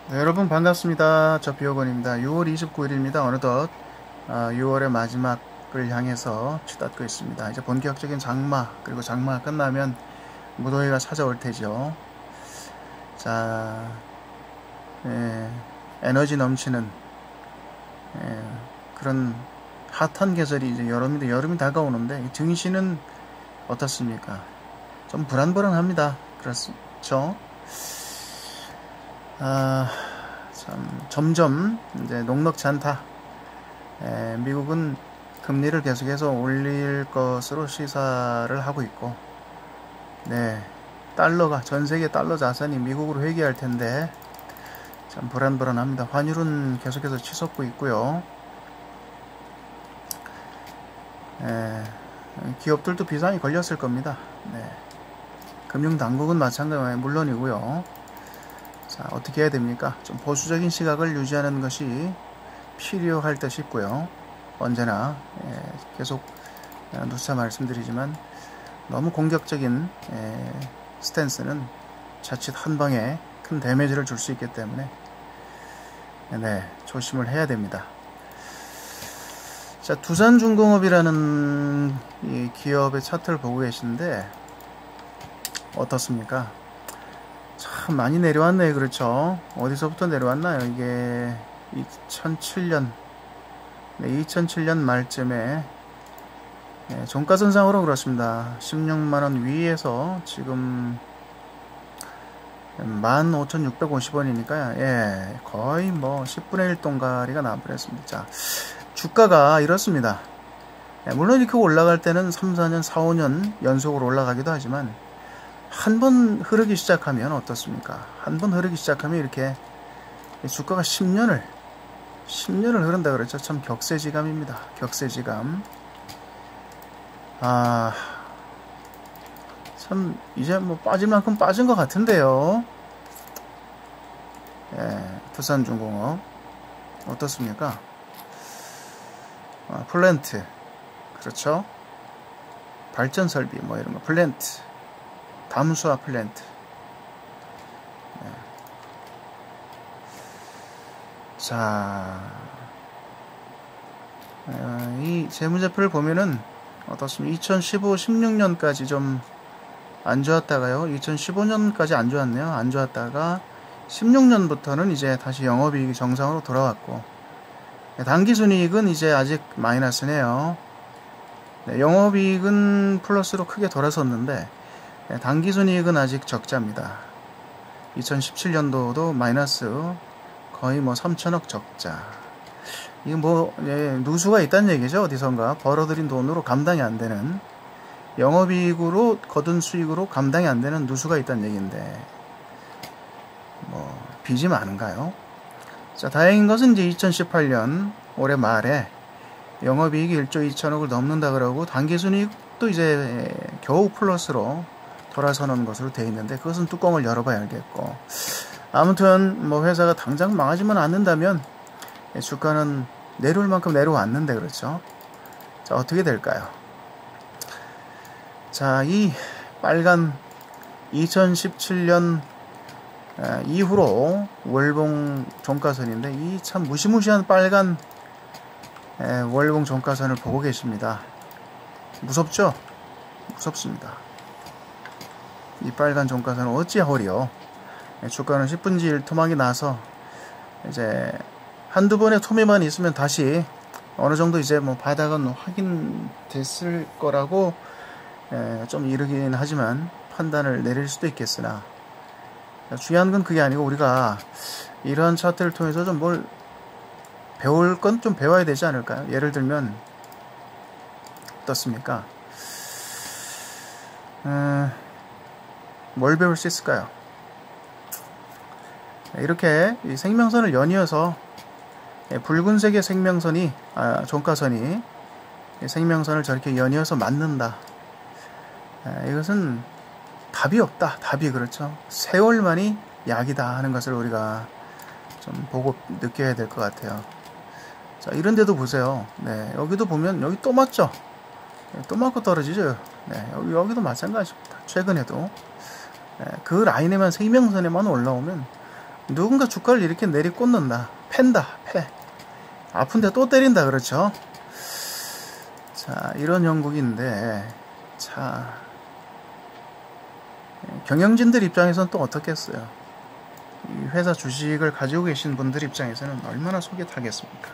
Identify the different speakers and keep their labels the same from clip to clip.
Speaker 1: 네, 여러분 반갑습니다. 저 비오건입니다. 6월 29일입니다. 어느덧 6월의 마지막을 향해서 치닫고 있습니다. 이제 본격적인 장마, 그리고 장마가 끝나면 무더위가 찾아올 테죠. 자, 예, 에너지 넘치는 그런 핫한 계절이 이제 여름이 다가오는데 증시는 어떻습니까? 좀 불안불안합니다. 그렇죠? 아, 참 점점 이제 녹록지 않다. 미국은 금리를 계속해서 올릴 것으로 시사를 하고 있고, 네, 달러가 전 세계 달러 자산이 미국으로 회귀할 텐데 참 불안불안합니다. 환율은 계속해서 치솟고 있고요. 기업들도 비상이 걸렸을 겁니다. 네, 금융당국은 마찬가지 물론이고요. 자, 어떻게 해야 됩니까? 좀 보수적인 시각을 유지하는 것이 필요할 듯 싶고요. 언제나 계속 누차 말씀드리지만 너무 공격적인 스탠스는 자칫 한 방에 큰 데미지를 줄 수 있기 때문에 네, 조심을 해야 됩니다. 자, 두산중공업이라는 이 기업의 차트를 보고 계신데 어떻습니까? 참 많이 내려왔네요. 그렇죠? 어디서부터 내려왔나요? 이게 2007년 2007년 말쯤에 종가선상으로 그렇습니다. 16만원 위에서 지금 15,650원이니까요. 예, 거의 뭐 10분의 1 동가리가 나버렸습니다. 자, 주가가 이렇습니다. 물론 이렇게 올라갈 때는 3, 4년, 4, 5년 연속으로 올라가기도 하지만 한 번 흐르기 시작하면 어떻습니까? 한 번 흐르기 시작하면 이렇게 주가가 10년을 흐른다 그랬죠. 참 격세지감입니다. 격세지감. 참 이제 뭐 빠질 만큼 빠진 것 같은데요. 두산중공업 어떻습니까? 플랜트, 그렇죠? 발전설비 뭐 이런 거, 플랜트, 담수화 플랜트. 자, 이 재무제표를 보면은 어떻습니까? 2015, 16년까지 좀 안 좋았다가요. 2015년까지 안 좋았네요. 안 좋았다가 16년부터는 이제 다시 영업이익이 정상으로 돌아왔고, 당기순이익은 이제 아직 마이너스네요. 네, 영업이익은 플러스로 크게 돌아섰는데 당기순이익은 아직 적자입니다. 2017년도도 마이너스 거의 뭐 3천억 적자. 이거 뭐 누수가 있다는 얘기죠. 어디선가 벌어들인 돈으로 감당이 안 되는, 영업이익으로 거둔 수익으로 감당이 안 되는 누수가 있다는 얘기인데 뭐 빚이 많은가요? 자, 다행인 것은 이제 2018년 올해 말에 영업이익이 1조 2천억을 넘는다 그러고 당기순이익도 이제 겨우 플러스로 돌아서는 것으로 되어 있는데 그것은 뚜껑을 열어봐야 알겠고, 아무튼 뭐 회사가 당장 망하지만 않는다면 주가는 내려올 만큼 내려왔는데 그렇죠. 자, 어떻게 될까요? 자, 이 빨간 2017년 이후로 월봉 종가선인데 이 참 무시무시한 빨간 월봉 종가선을 보고 계십니다. 무섭죠? 무섭습니다. 이 빨간 종가선은 어찌하오리요. 주가는 10분지일 토막이 나서 이제 한두 번의 토미만 있으면 다시 어느 정도 이제 뭐 바닥은 확인됐을 거라고 좀 이르긴 하지만 판단을 내릴 수도 있겠으나, 중요한 건 그게 아니고 우리가 이런 차트를 통해서 좀 뭘 배울 건 좀 배워야 되지 않을까요? 예를 들면 어떻습니까? 뭘 배울 수 있을까요? 이렇게 이 생명선을 연이어서 붉은색의 생명선이 종가선이 생명선을 저렇게 연이어서 맞는다. 이것은 답이 없다. 답이, 그렇죠. 세월만이 약이다 하는 것을 우리가 좀 보고 느껴야 될 것 같아요. 자, 이런 데도 보세요. 네, 여기도 보면 여기 또 맞죠. 또 맞고 떨어지죠. 네, 여기도 마찬가지입니다. 최근에도 그 라인에만 생명선에만 올라오면 누군가 주가를 이렇게 내리꽂는다. 팬다. 패. 아픈데 또 때린다. 그렇죠? 자, 이런 형국인데, 자, 경영진들 입장에서는 또 어떻겠어요? 이 회사 주식을 가지고 계신 분들 입장에서는 얼마나 속이 타겠습니까?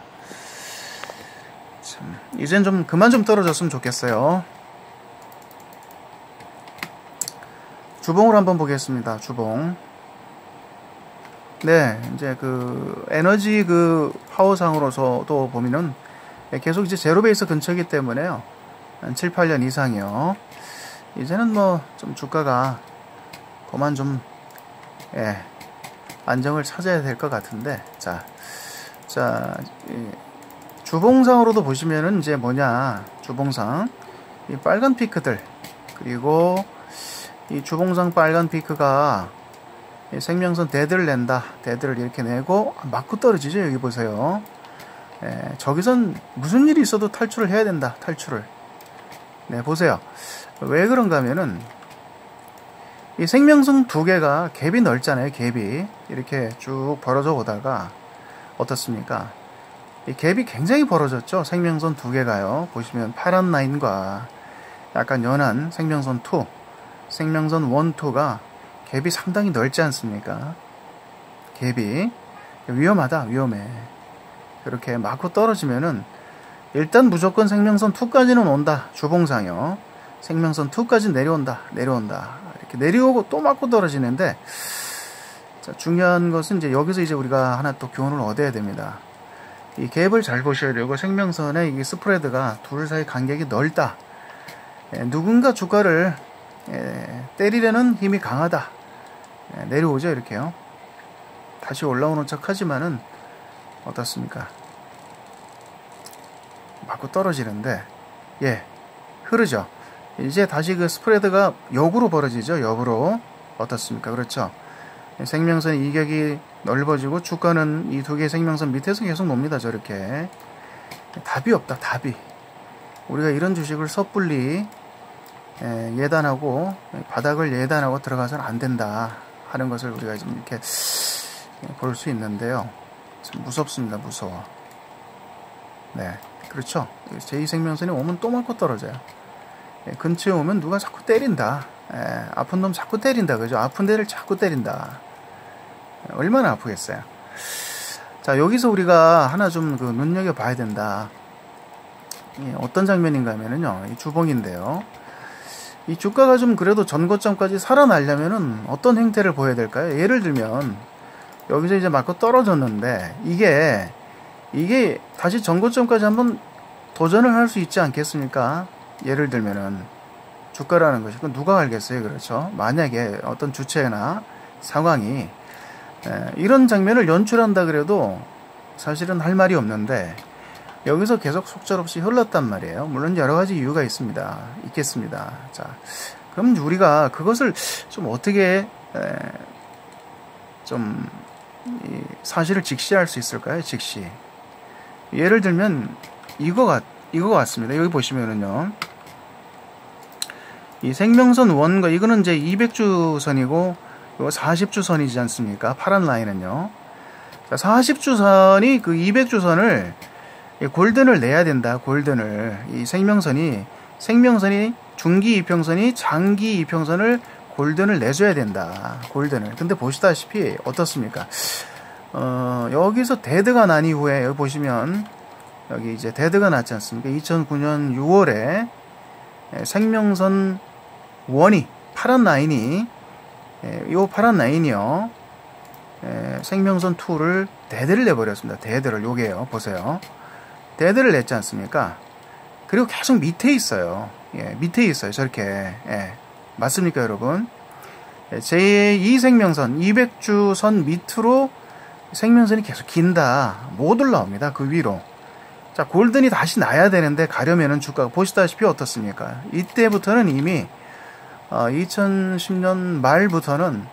Speaker 1: 참, 이젠 좀 그만 좀 떨어졌으면 좋겠어요. 주봉을 한번 보겠습니다. 주봉. 네, 이제 그 에너지 그 파워상으로서도 보면은 계속 이제 제로 베이스 근처이기 때문에요. 한 7, 8년 이상이요. 이제는 뭐 좀 주가가 그만 좀 안정을 찾아야 될 것 같은데, 자, 주봉상으로도 보시면은 이제 뭐냐, 주봉상 이 빨간 피크들, 그리고 이 주봉상 빨간 피크가 생명선 대들을 낸다. 대들을 이렇게 내고 맞고 떨어지죠. 여기 보세요. 저기선 무슨 일이 있어도 탈출을 해야 된다. 탈출을. 네, 보세요. 왜 그런가 하면은 이 생명선 두 개가 갭이 넓잖아요. 갭이 이렇게 쭉 벌어져 오다가 어떻습니까? 이 갭이 굉장히 벌어졌죠. 생명선 두 개가요. 보시면 파란 라인과 약간 연한 생명선 2, 생명선 1, 2가 갭이 상당히 넓지 않습니까? 갭이 위험하다. 위험해. 이렇게 맞고 떨어지면은 일단 무조건 생명선 2까지는 온다. 주봉상이요. 생명선 2까지 내려온다. 이렇게 내려오고 또 맞고 떨어지는데, 자, 중요한 것은 이제 여기서 이제 우리가 하나 또 교훈을 얻어야 됩니다. 이 갭을 잘 보셔야 되고 생명선의 이 스프레드가 둘 사이 간격이 넓다. 누군가 주가를 때리려는 힘이 강하다. 내려오죠. 이렇게요. 다시 올라오는 척 하지만은 어떻습니까? 맞고 떨어지는데 흐르죠. 이제 다시 그 스프레드가 역으로 벌어지죠. 역으로. 어떻습니까? 그렇죠. 생명선 이격이 넓어지고 주가는 이 두 개의 생명선 밑에서 계속 놉니다. 저렇게. 답이 없다. 답이. 우리가 이런 주식을 섣불리 예단하고 바닥을 예단하고 들어가서는 안 된다 하는 것을 우리가 좀 이렇게 볼 수 있는데요. 참 무섭습니다. 무서워. 네, 그렇죠. 제2생명선이 오면 또 맞고 떨어져요. 근처에 오면 누가 자꾸 때린다. 아픈 놈 자꾸 때린다. 그죠? 아픈 데를 자꾸 때린다. 얼마나 아프겠어요. 자, 여기서 우리가 하나 좀 그 눈여겨봐야 된다. 어떤 장면인가 하면은요, 이 주봉인데요. 이 주가가 좀 그래도 전고점까지 살아나려면은 어떤 행태를 보여야 될까요? 예를 들면 여기서 이제 맞고 떨어졌는데 이게 다시 전고점까지 한번 도전을 할 수 있지 않겠습니까? 예를 들면은 주가라는 것이 그건 누가 알겠어요? 그렇죠? 만약에 어떤 주체나 상황이 이런 장면을 연출한다 그래도 사실은 할 말이 없는데 여기서 계속 속절없이 흘렀단 말이에요. 물론 여러 가지 이유가 있겠습니다. 자, 그럼 우리가 그것을 좀 어떻게 좀 사실을 직시할 수 있을까요? 직시. 예를 들면 이거 같습니다. 여기 보시면은요, 이 생명선 원과 이거는 이제 200주 선이고 이거 40주 선이지 않습니까? 파란 라인은요. 자, 40주 선이 그 200주 선을 골든을 내야 된다. 골든을. 이 생명선이 중기 이평선이 장기 이평선을 골든을 내줘야 된다. 골든을. 근데 보시다시피 어떻습니까? 여기서 데드가 난 이후에 여기 보시면 여기 이제 데드가 났지 않습니까? 2009년 6월에 생명선 1이 파란 라인이 이 파란 라인이요. 생명선 2를 데드를 내버렸습니다. 데드를 요게요. 보세요. 데드를 냈지 않습니까? 그리고 계속 밑에 있어요. 밑에 있어요. 저렇게. 맞습니까, 여러분? 제2 생명선 200주 선 밑으로 생명선이 계속 긴다. 못 올라옵니다. 그 위로. 자, 골든이 다시 나야 되는데 가려면은 주가가 보시다시피 어떻습니까? 이때부터는 이미 2010년 말부터는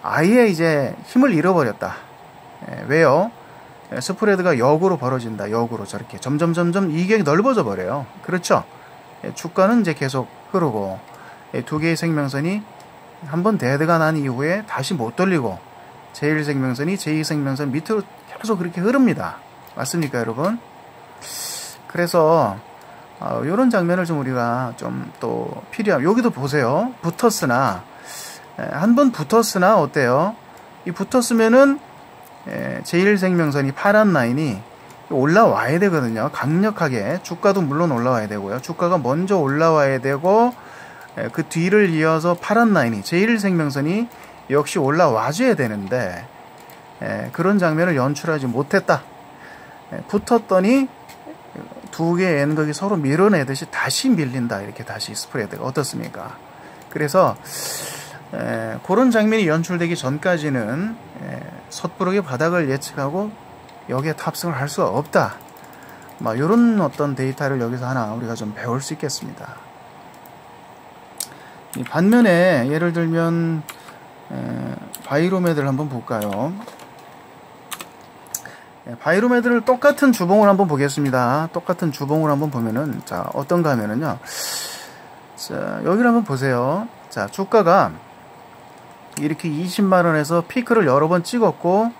Speaker 1: 아예 이제 힘을 잃어버렸다. 왜요? 스프레드가 역으로 벌어진다. 역으로 저렇게 점점 이격이 넓어져 버려요. 그렇죠? 주가는 이제 계속 흐르고 두 개의 생명선이 한번 데드가 난 이후에 다시 못 돌리고 제1생명선이 제2생명선 밑으로 계속 그렇게 흐릅니다. 맞습니까, 여러분? 그래서 이런 장면을 좀 우리가 좀 또 여기도 보세요. 붙었으나 한 번 붙었으나 어때요? 이 붙었으면은 제1생명선이 파란 라인이 올라와야 되거든요. 강력하게 주가도 물론 올라와야 되고요. 주가가 먼저 올라와야 되고 그 뒤를 이어서 파란 라인이 제1생명선이 역시 올라와 줘야 되는데 그런 장면을 연출하지 못했다. 붙었더니 두 개의 N극이 서로 밀어내듯이 다시 밀린다. 이렇게 다시 스프레드가 어떻습니까? 그래서 그런 장면이 연출되기 전까지는 섣부르게 바닥을 예측하고 여기에 탑승을 할 수가 없다. 이런 어떤 데이터를 여기서 하나 우리가 좀 배울 수 있겠습니다. 반면에 예를 들면 바이로메드를 한번 볼까요? 바이로메드를 똑같은 주봉을 한번 보겠습니다. 똑같은 주봉을 한번 보면은 자 어떤가 하면은요. 자 여기를 한번 보세요. 자 주가가 이렇게 20만원에서 피크를 여러 번 찍었고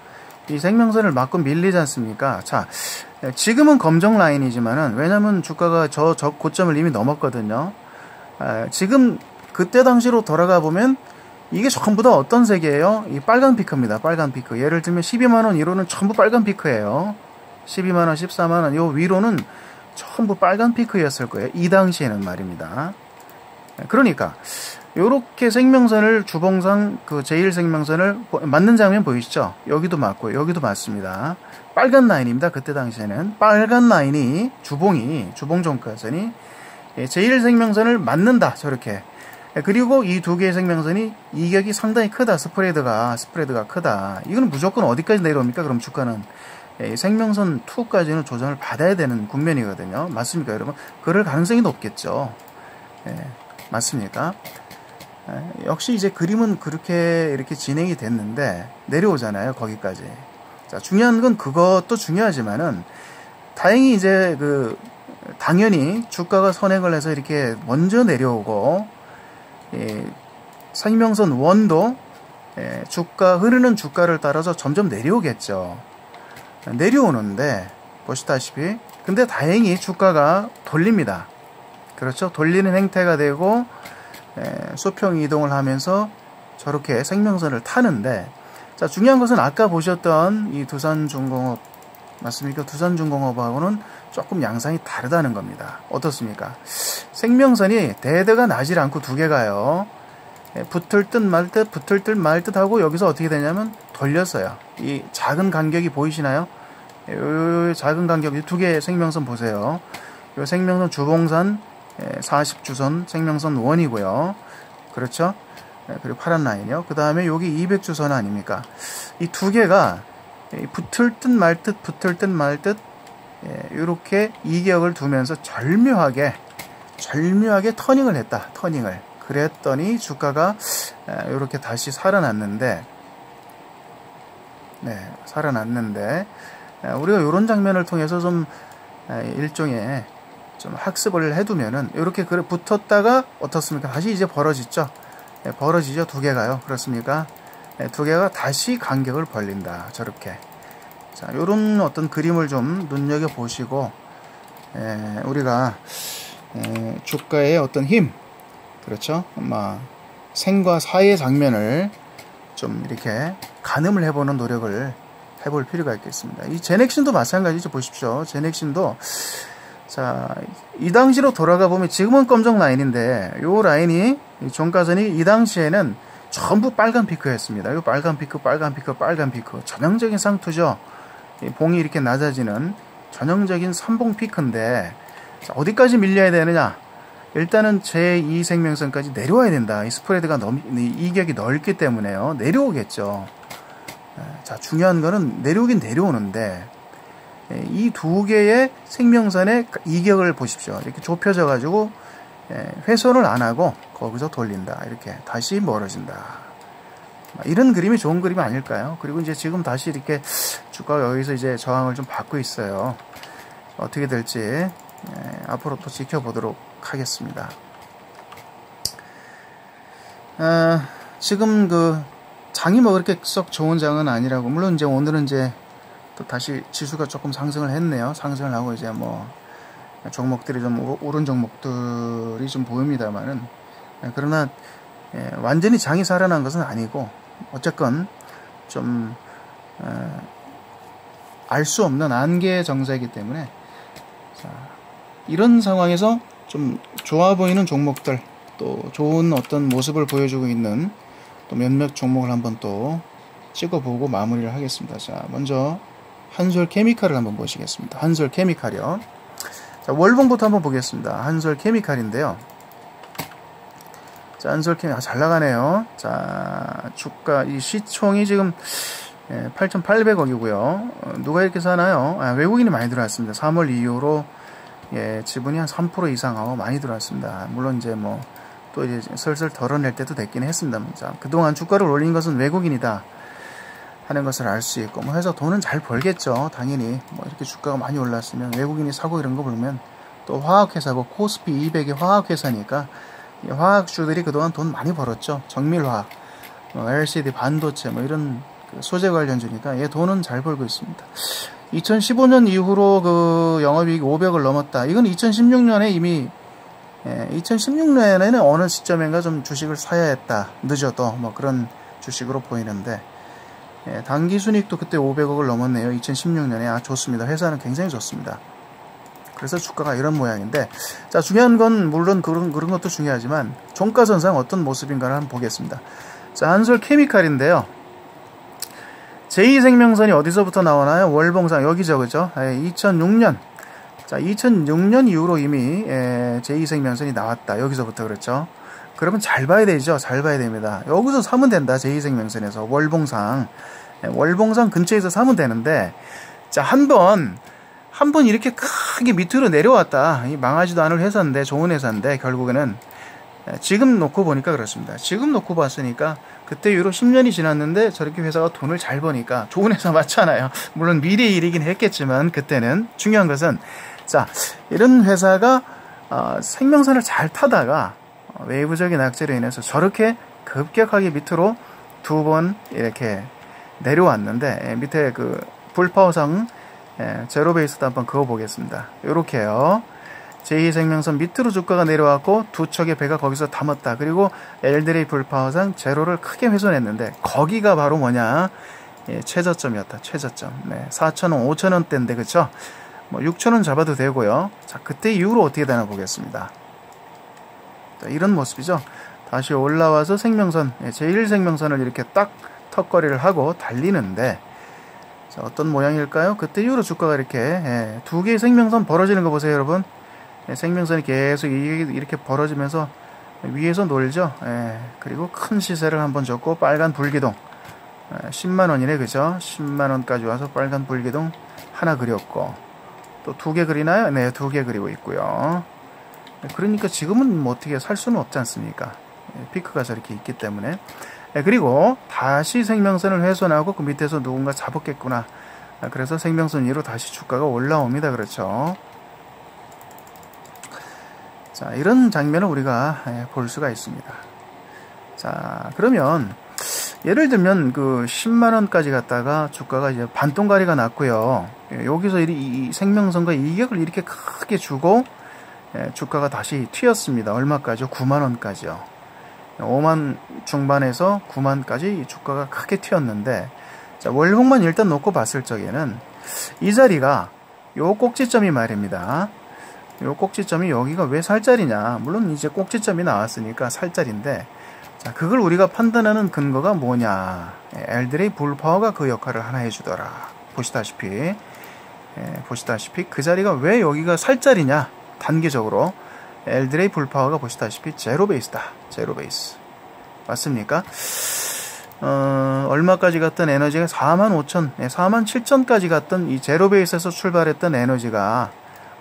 Speaker 1: 이 생명선을 맞고 밀리지 않습니까? 자 지금은 검정 라인이지만은 왜냐면 주가가 저 고점을 이미 넘었거든요. 지금 그때 당시로 돌아가 보면 이게 전부 다 어떤 색이에요? 이 빨간 피크입니다. 빨간 피크. 예를 들면 12만원 이로는 전부 빨간 피크예요. 12만원, 14만원 요 위로는 전부 빨간 피크였을 거예요. 이 당시에는 말입니다. 그러니까 요렇게 생명선을 주봉상 그 제1생명선을 맞는 장면 보이시죠? 여기도 맞고 여기도 맞습니다. 빨간 라인입니다. 그때 당시에는 빨간 라인이 주봉 종가선이 제1생명선을 맞는다. 저렇게. 그리고 이 두 개의 생명선이 이격이 상당히 크다. 스프레드가 크다. 이거는 무조건 어디까지 내려옵니까? 그럼 주가는 생명선 2까지는 조정을 받아야 되는 국면이거든요. 맞습니까, 여러분? 그럴 가능성이 높겠죠. 맞습니까? 역시 이제 그림은 그렇게 이렇게 진행이 됐는데 내려오잖아요. 거기까지. 자, 중요한 건 그것도 중요하지만은 다행히 이제 당연히 주가가 선행을 해서 이렇게 먼저 내려오고 생명선 1도 흐르는 주가를 따라서 점점 내려오겠죠. 내려오는데 보시다시피 근데 다행히 주가가 돌립니다. 그렇죠. 돌리는 행태가 되고 수평 이동을 하면서 저렇게 생명선을 타는데 자 중요한 것은 아까 보셨던 이 두산중공업 맞습니까? 두산중공업하고는 조금 양상이 다르다는 겁니다. 어떻습니까? 생명선이 대대가 나질 않고 두 개가요. 붙을 듯 말 듯 하고 여기서 어떻게 되냐면 돌렸어요. 이 작은 간격이 보이시나요? 이 작은 간격, 이 두 개의 생명선 보세요. 이 생명선 주봉선 40주선 생명선 1이고요. 그렇죠? 그리고 파란 라인이요. 그 다음에 여기 200주선 아닙니까? 이 두 개가 붙을 듯 말 듯 이렇게 이격을 두면서 절묘하게 터닝을 했다. 그랬더니 주가가 이렇게 다시 살아났는데 우리가 이런 장면을 통해서 좀 일종의 좀 학습을 해두면은 이렇게 붙었다가 어떻습니까? 다시 이제 벌어지죠. 두 개가요. 그렇습니까? 두 개가 다시 간격을 벌린다. 저렇게. 자, 요런 어떤 그림을 좀 눈여겨 보시고 우리가 주가의 어떤 힘, 그렇죠? 생과 사의 장면을 좀 이렇게 가늠을 해보는 노력을 해볼 필요가 있겠습니다. 이 제넥신도 마찬가지죠. 보십시오. 제넥신도 자, 이 당시로 돌아가 보면 지금은 검정 라인인데 요 라인이 이 종가선이 이 당시에는 전부 빨간 피크였습니다. 요 빨간 피크. 전형적인 상투죠. 이 봉이 이렇게 낮아지는 전형적인 삼봉 피크인데 자, 어디까지 밀려야 되느냐? 일단은 제2생명선까지 내려와야 된다. 이 스프레드가 이격이 넓기 때문에요. 내려오겠죠. 자, 중요한 거는 내려오긴 내려오는데 이 두 개의 생명선의 이격을 보십시오. 이렇게 좁혀져 가지고 훼손을 안 하고 거기서 돌린다. 이렇게 다시 멀어진다. 이런 그림이 좋은 그림이 아닐까요? 그리고 이제 지금 다시 이렇게 주가가 여기서 이제 저항을 좀 받고 있어요. 어떻게 될지 앞으로 또 지켜보도록 하겠습니다. 지금 장이 뭐 그렇게 썩 좋은 장은 아니라고. 물론 이제 오늘은 이제 또 다시 지수가 조금 상승을 했네요. 상승을 하고 이제 뭐 종목들이 좀 오른 종목들이 좀 보입니다만은, 그러나 완전히 장이 살아난 것은 아니고 어쨌건 좀 알 수 없는 안개 정세이기 때문에, 자, 이런 상황에서 좀 좋아 보이는 종목들, 또 좋은 어떤 모습을 보여주고 있는 또 몇몇 종목을 한번 또 찍어보고 마무리를 하겠습니다. 자, 먼저 한솔케미칼을 한번 보시겠습니다. 한솔케미칼이요. 자, 월봉부터 한번 보겠습니다. 한솔케미칼인데요. 자, 한솔케미칼 잘 나가네요. 자, 주가 이 시총이 지금 8,800억이고요. 누가 이렇게 사나요? 외국인이 많이 들어왔습니다. 3월 이후로 지분이 한 3% 이상 많이 들어왔습니다. 물론 이제 뭐 또 이제 슬슬 덜어낼 때도 됐긴 했습니다만, 자, 그동안 주가를 올린 것은 외국인이다 하는 것을 알 수 있고, 뭐 해서 돈은 잘 벌겠죠. 당연히 뭐 이렇게 주가가 많이 올랐으면 외국인이 사고 이런 거 보면, 또 화학회사고 코스피 200이 화학회사니까 이 화학주들이 그동안 돈 많이 벌었죠. 정밀화학, LCD 반도체 뭐 이런 소재 관련주니까 돈은 잘 벌고 있습니다. 2015년 이후로 그 영업이익 500을 넘었다. 이건 2016년에 이미 2016년에는 어느 시점인가 좀 주식을 사야 했다. 늦어도 뭐 그런 주식으로 보이는데, 당기순이익도 그때 500억을 넘었네요. 2016년에. 좋습니다. 회사는 굉장히 좋습니다. 그래서 주가가 이런 모양인데, 자, 중요한 건 물론 그런 것도 중요하지만 종가선상 어떤 모습인가를 한번 보겠습니다. 자, 한솔케미칼인데요. 제2생명선이 어디서부터 나오나요? 월봉상 여기죠, 그죠? 2006년. 자, 2006년 이후로 이미 제2생명선이 나왔다. 여기서부터. 그렇죠? 그러면 잘 봐야 되죠. 잘 봐야 됩니다. 여기서 사면 된다. 제2생명선에서 월봉상 근처에서 사면 되는데, 자, 한 번 이렇게 크게 밑으로 내려왔다. 망하지도 않을 회사인데, 좋은 회사인데, 결국에는 지금 놓고 보니까 그렇습니다. 지금 놓고 봤으니까 그때 이후로 10년이 지났는데 저렇게 회사가 돈을 잘 버니까 좋은 회사 맞잖아요. 물론 미래 일이긴 했겠지만 그때는. 중요한 것은, 자, 이런 회사가 생명선을 잘 타다가 외부적인 악재로 인해서 저렇게 급격하게 밑으로 두 번 이렇게 내려왔는데, 밑에 그 불파워상 제로베이스도 한번 그어보겠습니다. 요렇게요. 제2생명선 밑으로 주가가 내려왔고 두 척의 배가 거기서 담았다. 그리고 엘드레이 불파워상 제로를 크게 훼손했는데, 거기가 바로 뭐냐, 최저점이었다. 최저점. 4,000원, 5,000원대인데, 그쵸? 뭐 6,000원 잡아도 되고요. 자, 그때 이후로 어떻게 되나 보겠습니다. 자, 이런 모습이죠. 다시 올라와서 생명선, 제1생명선을 이렇게 딱 턱걸이를 하고 달리는데, 자, 어떤 모양일까요? 그때 이후로 주가가 이렇게 두 개의 생명선 벌어지는 거 보세요, 여러분. 생명선이 계속 이렇게 벌어지면서 위에서 놀죠. 그리고 큰 시세를 한번 줬고, 빨간 불기둥 10만원이네, 그죠? 10만원까지 와서 빨간 불기둥 하나 그렸고, 또 두 개 그리나요? 네, 두 개 그리고 있고요. 그러니까 지금은 뭐 어떻게 살 수는 없지 않습니까? 피크가 저렇게 있기 때문에. 그리고 다시 생명선을 훼손하고 그 밑에서 누군가 잡았겠구나. 그래서 생명선 위로 다시 주가가 올라옵니다. 그렇죠? 자, 이런 장면을 우리가 볼 수가 있습니다. 자, 그러면 예를 들면 그 10만원까지 갔다가 주가가 이제 반동가리가 났고요. 여기서 이 생명선과 이격을 이렇게 크게 주고 주가가 다시 튀었습니다. 얼마까지요? 9만원까지요. 5만 중반에서 9만까지 주가가 크게 튀었는데, 자, 월봉만 일단 놓고 봤을 적에는 이 자리가 요 꼭지점이 말입니다. 요 꼭지점이 여기가 왜 살짜리냐. 물론 이제 꼭지점이 나왔으니까 살짜리인데, 자, 그걸 우리가 판단하는 근거가 뭐냐. 엘드레이 불파워가 그 역할을 하나 해주더라. 보시다시피 그 자리가 왜 여기가 살짜리냐. 단계적으로 엘드레이 불파워가 보시다시피 제로베이스다. 제로베이스 맞습니까? 얼마까지 갔던 에너지가 45,000, 47,000까지 갔던 이 제로베이스에서 출발했던 에너지가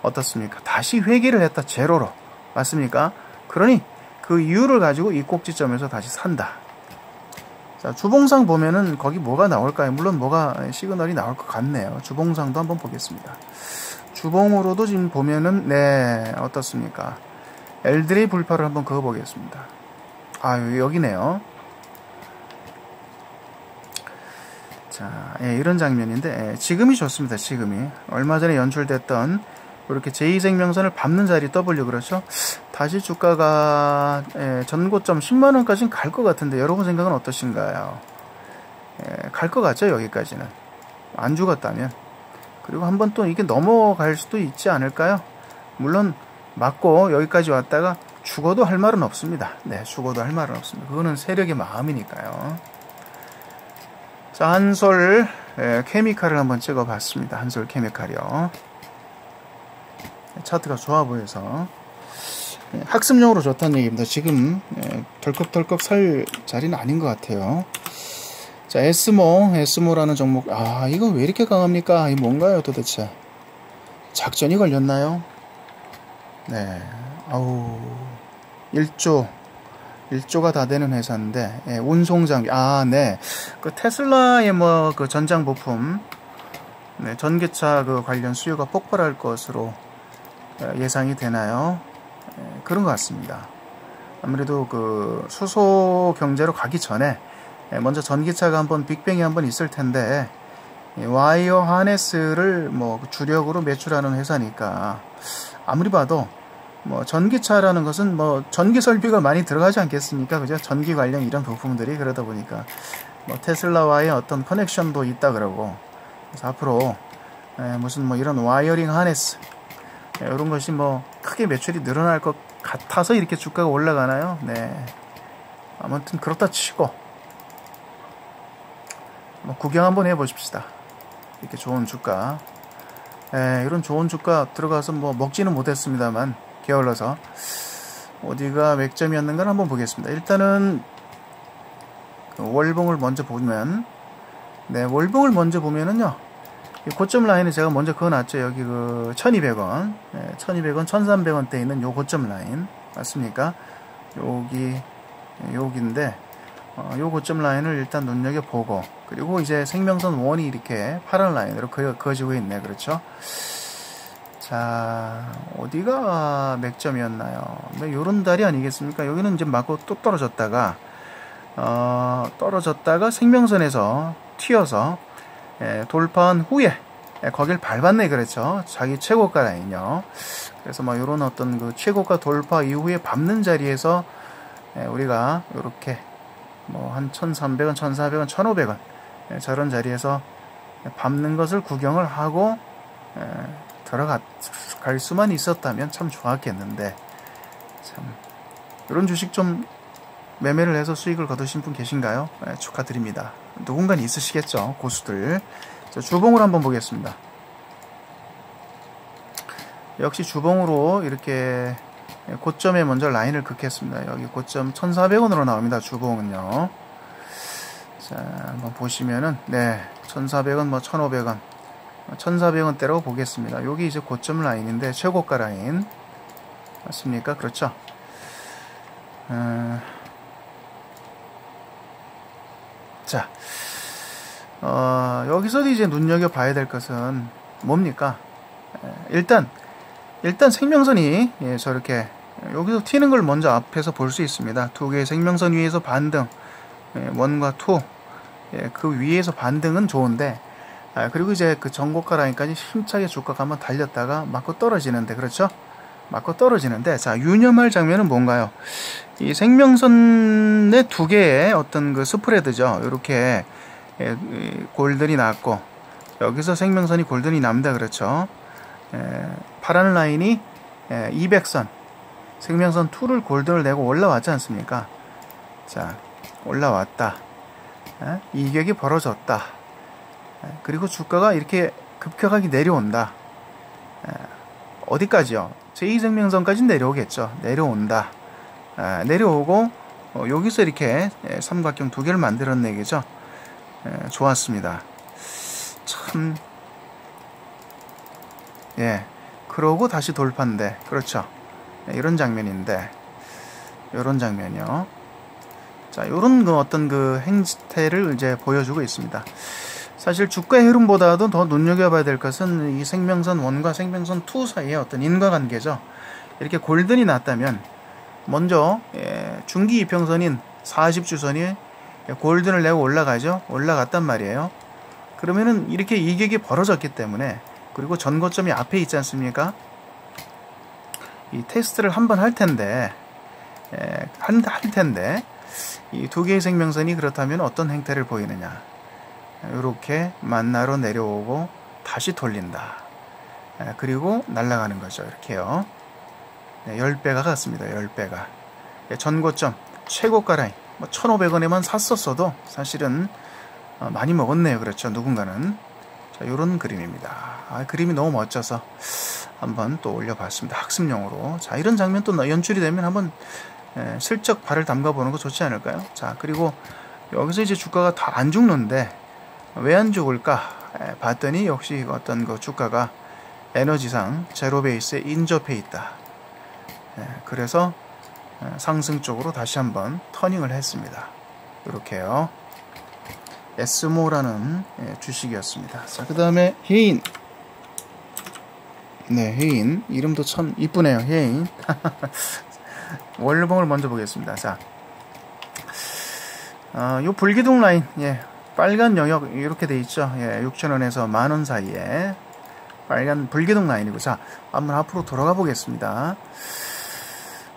Speaker 1: 어떻습니까? 다시 회귀를 했다. 제로로. 맞습니까? 그러니 그 이유를 가지고 이 꼭지점에서 다시 산다. 자, 주봉상 보면은 거기 뭐가 나올까요? 물론 뭐가 시그널이 나올 것 같네요. 주봉상도 한번 보겠습니다. 주봉으로도 지금 보면은 어떻습니까? 엘드레이 불파를 한번 그어보겠습니다. 여기네요. 자, 예, 이런 장면인데, 예, 지금이 좋습니다. 지금이. 얼마 전에 연출됐던 이렇게 제2생명선을 밟는 자리 W 그렇죠? 다시 주가가 예, 전고점 10만원까지는 갈 것 같은데 여러분 생각은 어떠신가요? 예, 갈 것 같죠? 여기까지는. 안 죽었다면. 그리고 한번 또 이게 넘어갈 수도 있지 않을까요? 물론 맞고 여기까지 왔다가 죽어도 할 말은 없습니다. 네, 죽어도 할 말은 없습니다. 그거는 세력의 마음이니까요. 자, 한솔 케미칼을 한번 찍어봤습니다. 한솔 케미칼이요. 차트가 좋아 보여서 학습용으로 좋다는 얘기입니다. 지금 덜컥덜컥 살 자리는 아닌 것 같아요. 자, 에스모라는 종목. 아, 이거 왜 이렇게 강합니까? 이 뭔가요 도대체? 작전이 걸렸나요? 네, 아우 1조가 다 되는 회사인데, 예, 운송장비. 아, 네. 그 테슬라의 뭐 그 전장 부품, 네, 전기차 그 관련 수요가 폭발할 것으로 예상이 되나요? 예, 그런 것 같습니다. 아무래도 그 수소 경제로 가기 전에 먼저 전기차가 한번 빅뱅이 한번 있을 텐데, 와이어 하네스를 뭐 주력으로 매출하는 회사니까 아무리 봐도 뭐 전기차라는 것은 뭐 전기 설비가 많이 들어가지 않겠습니까? 그죠? 전기 관련 이런 부품들이. 그러다 보니까 뭐 테슬라와의 어떤 커넥션도 있다 그러고, 그래서 앞으로 무슨 뭐 이런 와이어링 하네스 이런 것이 뭐 크게 매출이 늘어날 것 같아서 이렇게 주가가 올라가나요? 네, 아무튼 그렇다 치고 뭐 구경 한번 해보십시다. 이렇게 좋은 주가, 이런 좋은 주가 들어가서 뭐 먹지는 못했습니다만 게을러서 어디가 맥점이었는가 한번 보겠습니다. 일단은 월봉을 먼저 보면, 네, 월봉을 먼저 보면은요, 고점 라인을 제가 먼저 그어놨죠. 여기 그 1200원, 1200원, 1300원대 있는 요 고점 라인 맞습니까? 여기인데 요 고점 라인을 일단 눈여겨보고, 그리고 이제 생명선 원이 이렇게 파란 라인으로 그어지고 있네. 그렇죠? 자, 어디가 맥점이었나요? 네, 요런 다리 아니겠습니까? 여기는 이제 맞고 또 떨어졌다가 생명선에서 튀어서 돌파한 후에 거길 밟았네. 그렇죠? 자기 최고가 라인요. 그래서 뭐 요런 어떤 그 최고가 돌파 이후에 밟는 자리에서 우리가 요렇게 뭐 한 1300원, 1400원, 1500원 저런 자리에서 밟는 것을 구경을 하고 들어갈 수만 있었다면 참 좋았겠는데, 참 이런 주식 좀 매매를 해서 수익을 거두신 분 계신가요? 축하드립니다. 누군가는 있으시겠죠, 고수들. 자, 주봉을 한번 보겠습니다. 역시 주봉으로 이렇게 고점에 먼저 라인을 긋겠습니다. 여기 고점 1400원으로 나옵니다. 주봉은요. 자, 한번 보시면은, 네, 1400원, 뭐 1500원, 1400원대라고 보겠습니다. 여기 이제 고점 라인인데 최고가 라인 맞습니까? 그렇죠? 자, 여기서도 이제 눈여겨봐야 될 것은 뭡니까? 일단 생명선이 저렇게 여기서 튀는 걸 먼저 앞에서 볼 수 있습니다. 두 개의 생명선 위에서 반등, 1과 2, 그 위에서 반등은 좋은데, 그리고 이제 그 전고가 라인까지 힘차게 주가가 한번 달렸다가 맞고 떨어지는데, 그렇죠? 맞고 떨어지는데, 자, 유념할 장면은 뭔가요? 이 생명선의 두 개의 어떤 그 스프레드죠. 이렇게 골든이 났고, 여기서 생명선이 골든이 납니다. 그렇죠? 파란 라인이 200선, 생명선 2를 골든을 내고 올라왔지 않습니까? 자, 올라왔다. 이격이 벌어졌다. 그리고 주가가 이렇게 급격하게 내려온다. 어디까지요? 제2생명선까지 내려오겠죠. 내려온다. 내려오고 여기서 이렇게 삼각형 두 개를 만들어내겠죠. 좋았습니다. 참, 그러고 다시 돌파인데, 그렇죠. 이런 장면인데, 이런 장면이요. 자, 요런 그 어떤 그 행태를 이제 보여주고 있습니다. 사실 주가의 흐름보다도 더 눈여겨봐야 될 것은 이 생명선 1과 생명선 2 사이의 어떤 인과관계죠. 이렇게 골든이 났다면 먼저 중기 이평선인 40주선이 골든을 내고 올라가죠. 올라갔단 말이에요. 그러면은 이렇게 이격이 벌어졌기 때문에, 그리고 전고점이 앞에 있지 않습니까? 이 테스트를 한번 할 텐데, 이 두 개의 생명선이 그렇다면 어떤 행태를 보이느냐. 이렇게 만나러 내려오고 다시 돌린다. 그리고 날아가는 거죠. 이렇게요. 10배가 같습니다. 10배가. 전고점, 최고가 라인, 1,500원에만 샀었어도 사실은 많이 먹었네요. 그렇죠. 누군가는. 자, 요런 그림입니다. 그림이 너무 멋져서 한번 또 올려봤습니다. 학습용으로. 자, 이런 장면 또 연출이 되면 한번 슬쩍 발을 담가보는 거 좋지 않을까요? 자, 그리고 여기서 이제 주가가 다 안 죽는데 왜 안 죽을까? 봤더니 역시 어떤 그 주가가 에너지상 제로 베이스에 인접해 있다. 그래서 상승 쪽으로 다시 한번 터닝을 했습니다. 이렇게요. 에스모라는 주식이었습니다. 자, 그 다음에 해인. 네, 해인. 이름도 참 이쁘네요. 해인. 월봉을 먼저 보겠습니다. 자, 요 불기둥 라인, 빨간 영역 이렇게 돼 있죠. 6,000원에서 만원 사이에 빨간 불기둥 라인이고, 자, 한번 앞으로 돌아가 보겠습니다.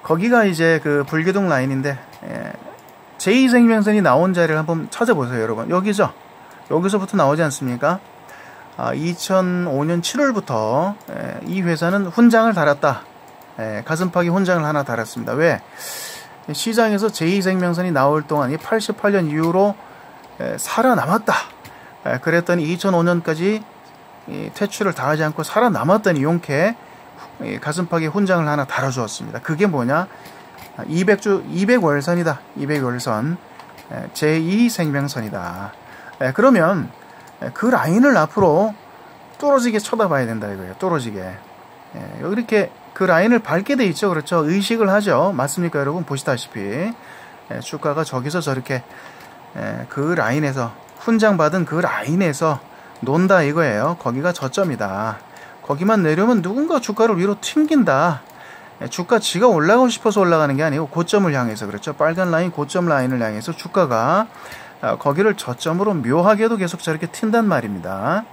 Speaker 1: 거기가 이제 그 불기둥 라인인데, 제2생명선이 나온 자리를 한번 찾아보세요, 여러분. 여기죠. 여기서부터 나오지 않습니까? 2005년 7월부터 이 회사는 훈장을 달았다. 가슴팍에 훈장을 하나 달았습니다. 왜? 시장에서 제2생명선이 나올 동안 이 88년 이후로 살아남았다. 그랬더니 2005년까지 퇴출을 당하지 않고 살아남았더니 용케 가슴팍에 훈장을 하나 달아주었습니다. 그게 뭐냐? 200월선이다. 200월선. 제2생명선이다. 그러면 그 라인을 앞으로 뚫어지게 쳐다봐야 된다 이거예요. 뚫어지게. 이렇게 그 라인을 밟게 돼 있죠. 그렇죠. 의식을 하죠. 맞습니까, 여러분? 보시다시피 주가가 저기서 저렇게 그 라인에서 훈장받은 그 라인에서 논다 이거예요. 거기가 저점이다. 거기만 내려오면 누군가 주가를 위로 튕긴다. 주가 지가 올라가고 싶어서 올라가는 게 아니고 고점을 향해서, 그렇죠. 빨간 라인, 고점 라인을 향해서 주가가 거기를 저점으로 묘하게도 계속 저렇게 튄단 말입니다.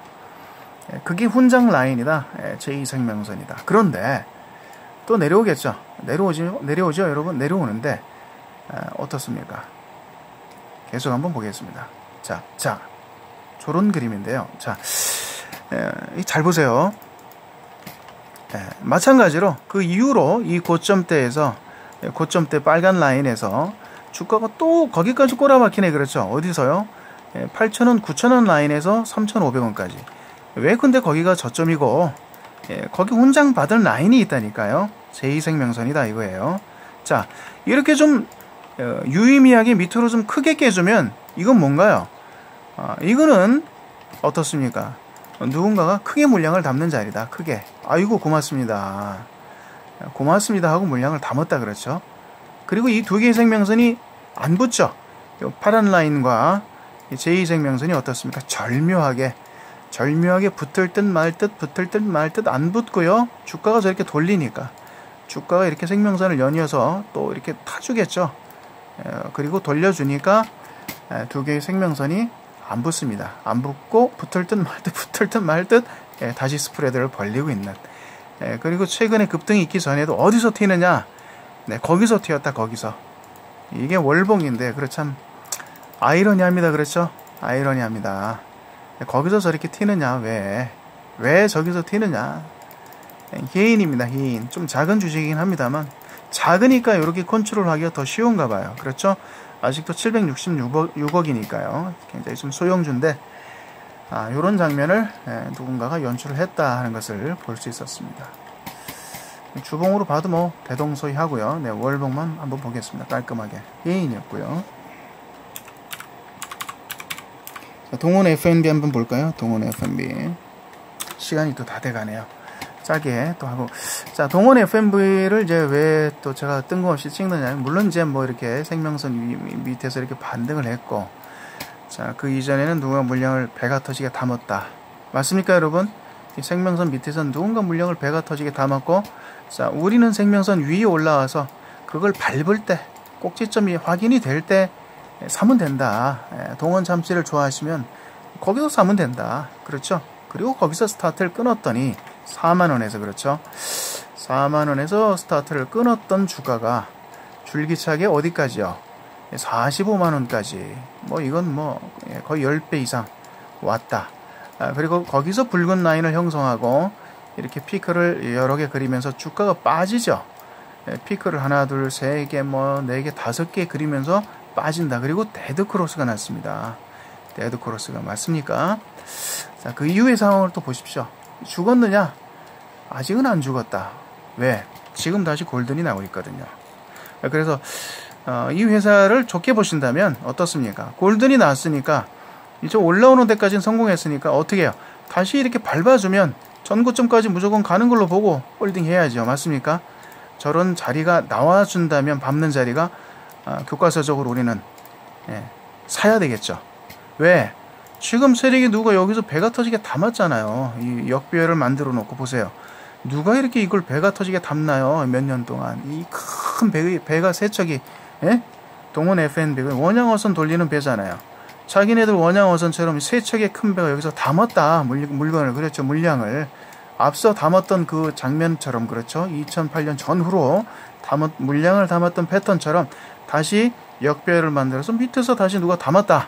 Speaker 1: 그게 훈장 라인이다. 제2생명선이다. 그런데 또 내려오겠죠. 내려오죠, 여러분. 내려오는데 어떻습니까? 계속 한번 보겠습니다. 자, 저런 그림인데요. 자, 잘 보세요. 마찬가지로 그 이후로 이 고점대에서, 고점대 빨간 라인에서 주가가 또 거기까지 꼬라박히네. 그렇죠. 어디서요? 8,000원, 9,000원 라인에서 3,500원까지. 왜 근데 거기가 저점이고, 거기 훈장 받은 라인이 있다니까요. 제2생명선이다 이거예요. 자, 이렇게 좀 유의미하게 밑으로 좀 크게 깨주면 이건 뭔가요? 이거는 어떻습니까? 누군가가 크게 물량을 담는 자리다. 크게. 아이고 고맙습니다. 고맙습니다 하고 물량을 담았다. 그렇죠. 그리고 이 두 개의 생명선이 안 붙죠. 파란 라인과 제2생명선이 어떻습니까? 절묘하게 붙을 듯 말 듯 안 붙고요. 주가가 저렇게 돌리니까 주가가 이렇게 생명선을 연이어서 또 이렇게 타주겠죠. 그리고 돌려주니까 두 개의 생명선이 안 붙습니다. 안 붙고 붙을 듯 말 듯 다시 스프레드를 벌리고 있는. 그리고 최근에 급등이 있기 전에도 어디서 튀느냐? 거기서 튀었다. 거기서. 이게 월봉인데 참 아이러니합니다. 그렇죠? 아이러니합니다. 거기서 저렇게 튀느냐? 왜 저기서 튀느냐? 해인입니다. 해인. 좀 작은 주식이긴 합니다만 작으니까 이렇게 컨트롤하기가 더 쉬운가 봐요. 그렇죠? 아직도 766억이니까요. 굉장히 좀 소형주인데 이런 장면을 누군가가 연출을 했다 하는 것을 볼 수 있었습니다. 주봉으로 봐도 뭐 대동소이하고요. 월봉만 한번 보겠습니다. 깔끔하게. 해인이었고요. 동원 F&B 한번 볼까요? 동원 F&B. 시간이 또 다 돼가네요. 짜게 또 하고. 자, 동원 F&B를 이제 왜 또 제가 뜬금없이 찍느냐. 물론 이제 뭐 이렇게 생명선 밑에서 이렇게 반등을 했고, 자, 그 이전에는 누군가 물량을 배가 터지게 담았다. 맞습니까, 여러분? 이 생명선 밑에서는 누군가 물량을 배가 터지게 담았고, 자, 우리는 생명선 위에 올라와서 그걸 밟을 때, 꼭지점이 확인이 될 때 사면 된다. 동원 참치를 좋아하시면 거기서 사면 된다. 그렇죠? 그리고 거기서 스타트를 끊었더니 4만원에서 그렇죠? 4만원에서 스타트를 끊었던 주가가 줄기차게 어디까지요? 45만원까지. 뭐 이건 뭐 거의 10배 이상 왔다. 그리고 거기서 붉은 라인을 형성하고 이렇게 피크를 여러 개 그리면서 주가가 빠지죠. 피크를 하나, 둘, 세 개, 뭐 네 개, 다섯 개 그리면서 빠진다. 그리고 데드 크로스가 났습니다. 데드 크로스가 맞습니까? 자, 그 이후의 상황을 또 보십시오. 죽었느냐? 아직은 안 죽었다. 왜? 지금 다시 골든이 나오고 있거든요. 그래서 이 회사를 좋게 보신다면 어떻습니까? 골든이 나왔으니까 이제 올라오는 데까지는 성공했으니까 어떻게 해요? 다시 이렇게 밟아주면 전고점까지 무조건 가는 걸로 보고 홀딩 해야죠. 맞습니까? 저런 자리가 나와준다면 밟는 자리가 교과서적으로 우리는 사야 되겠죠. 왜? 지금 세력이 누가 여기서 배가 터지게 담았잖아요. 이 역배열을 만들어 놓고 보세요. 누가 이렇게 이걸 배가 터지게 담나요? 몇 년 동안. 이 큰 배가 세척이, 동원 FNB, 원양어선 돌리는 배잖아요. 자기네들 원양어선처럼 세척의 큰 배가 여기서 담았다. 물건을, 그렇죠. 물량을. 앞서 담았던 그 장면처럼, 그렇죠. 2008년 전후로 물량을 담았던 패턴처럼 다시 역배열을 만들어서 밑에서 다시 누가 담았다.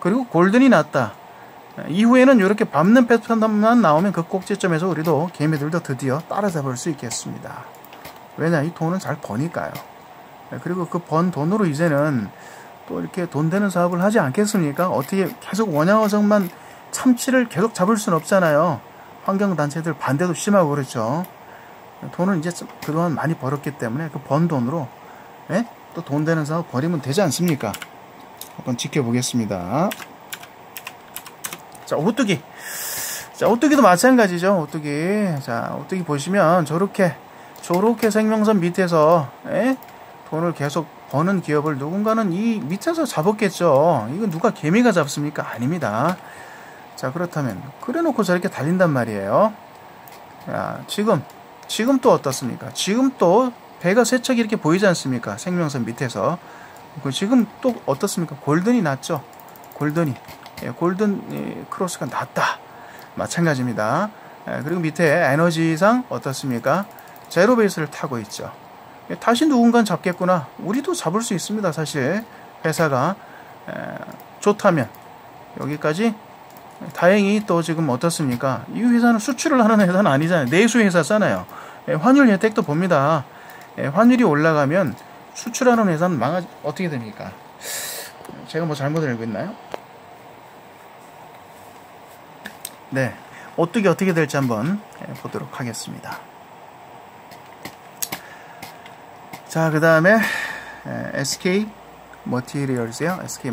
Speaker 1: 그리고 골든이 났다. 이후에는 이렇게 밟는 패턴만 나오면 그 꼭지점에서 우리도 개미들도 드디어 따라잡을 수 있겠습니다. 왜냐? 이 돈은 잘 버니까요. 그리고 그 번 돈으로 이제는 또 이렇게 돈 되는 사업을 하지 않겠습니까? 어떻게 계속 원양어선만 참치를 계속 잡을 수는 없잖아요. 환경단체들 반대도 심하고 그렇죠. 돈은 이제 그동안 많이 벌었기 때문에 그 번 돈으로 또 돈 되는 사업 벌이면 되지 않습니까? 한번 지켜보겠습니다. 자, 오뚜기. 자, 오뚜기도 마찬가지죠. 오뚜기. 자, 오뚜기 보시면 저렇게 생명선 밑에서 돈을 계속 버는 기업을 누군가는 이 밑에서 잡았겠죠. 이건 누가 개미가 잡습니까? 아닙니다. 자, 그렇다면 그래놓고 저렇게 달린단 말이에요. 야, 지금 또 어떻습니까? 지금 또 배가 세척이 이렇게 보이지 않습니까? 생명선 밑에서. 지금 또 어떻습니까? 골든이 났죠. 골든 크로스가 났다. 마찬가지입니다. 그리고 밑에 에너지상 어떻습니까? 제로 베이스를 타고 있죠. 다시 누군가 잡겠구나. 우리도 잡을 수 있습니다. 사실 회사가 좋다면 여기까지. 다행히 또 지금 어떻습니까? 이 회사는 수출을 하는 회사는 아니잖아요. 내수 회사잖아요. 환율 혜택도 봅니다. 환율이 올라가면 수출하는 회사는 어떻게 됩니까? 제가 뭐 잘못 알고 있나요? 네, 오뚜기 어떻게 될지 한번 보도록 하겠습니다. 자, 그 다음에 SK 머티리얼스요. SK